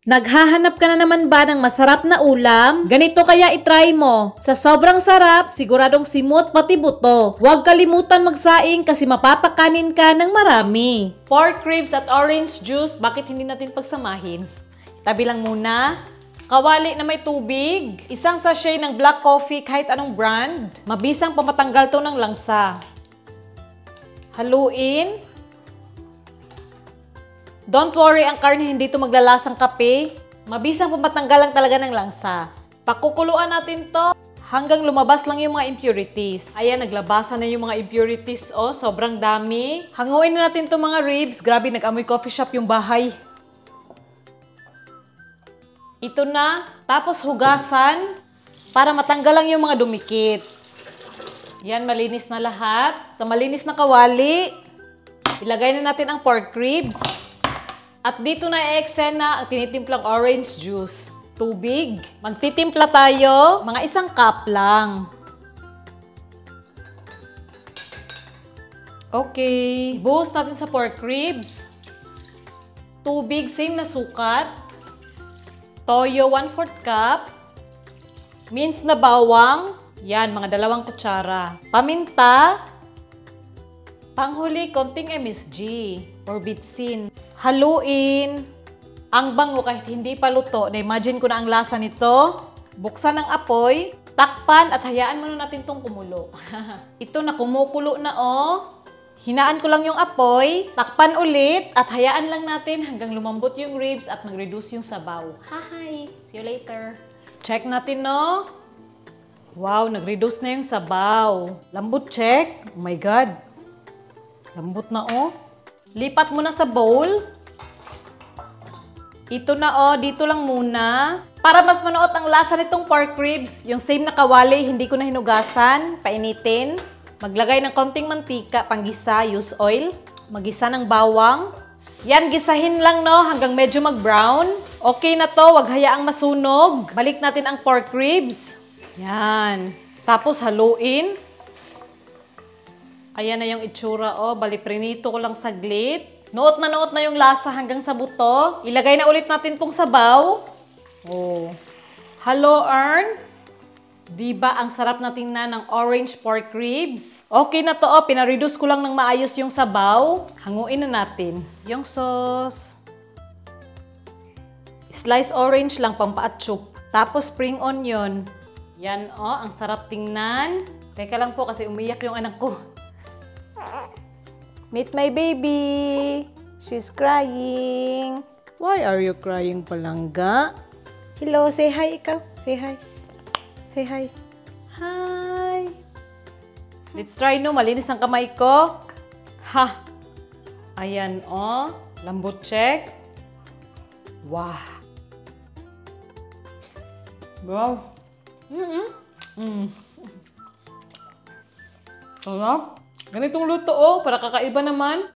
Naghahanap ka na naman ba ng masarap na ulam? Ganito kaya itry mo. Sa sobrang sarap, siguradong simot pati buto. Huwag kalimutan magsaing kasi mapapakanin ka ng marami. Pork ribs at orange juice, bakit hindi natin pagsamahin? Tabi lang muna. Kawali na may tubig. Isang sachet ng black coffee kahit anong brand. Mabisang pamatanggal to ng langsa. Haluin. Don't worry, ang karne hindi ito maglalasang kape. Mabisang pamatanggal lang talaga ng langsa. Pakukuluan natin to hanggang lumabas lang yung mga impurities. Ayan, naglabasan na yung mga impurities. Oh, sobrang dami. Hanguin na natin to mga ribs. Grabe, nag-amoy coffee shop yung bahay. Ito na. Tapos hugasan para matanggal lang yung mga dumikit. Yan, malinis na lahat. Sa malinis na kawali, ilagay na natin ang pork ribs. At dito na i-eksena ang tinitimplang orange juice. Tubig. Magtitimpla tayo, mga 1 cup lang. Okay. Ibuhos natin sa pork ribs. Tubig, same na sukat. Toyo, 1/4 cup. Minced na bawang. Yan, mga 2 kutsara. Paminta. Panghuli, konting MSG or bitsin. Haluin. Ang bango kahit hindi pa luto. Na-imagine ko na ang lasa nito. Buksan ang apoy. Takpan at hayaan muna natin itong kumulo. Ito na kumukulo na oh. Hinaan ko lang yung apoy. Takpan ulit at hayaan lang natin hanggang lumambot yung ribs at mag-reduce yung sabaw. Hi! See you later. Check natin no. Wow, nag-reduce na yung sabaw. Lambot check. Oh my God. Lambot na oh. Lipat mo na sa bowl. Ito na oh, dito lang muna. Para mas manuot ang lasa nitong pork ribs, yung same na kawali, hindi ko na hinugasan. Painitin. Maglagay ng konting mantika, panggisa, use oil. Magisa ng bawang. Yan, gisahin lang no, hanggang medyo mag-brown. Okay na to, wag hayaang masunog. Balik natin ang pork ribs. Yan. Tapos haluin. Ayan na yung itsura, oh. Bali, prinito ko lang saglit. Nuot na yung lasa hanggang sa buto. Ilagay na ulit natin tong sabaw. Oh. Hello, Earn. Diba ang sarap na tingnan ng orange pork ribs? Okay na to, oh. Pinareduce ko lang ng maayos yung sabaw. Hanguin na natin. Yung sauce. Slice orange lang, pampaatsup. Tapos spring onion. Yan, oh. Ang sarap tingnan. Teka lang po kasi umiyak yung anak ko. Meet my baby. She's crying. Why are you crying, Palangga? Hello, say hi ikaw. Say hi. Say hi. Hi. Let's try no, malinis ang kamay ko. Ha. Ayan oh, lambot check. Wow. Wow. Sarap. Ganitong luto oh, para kakaiba naman.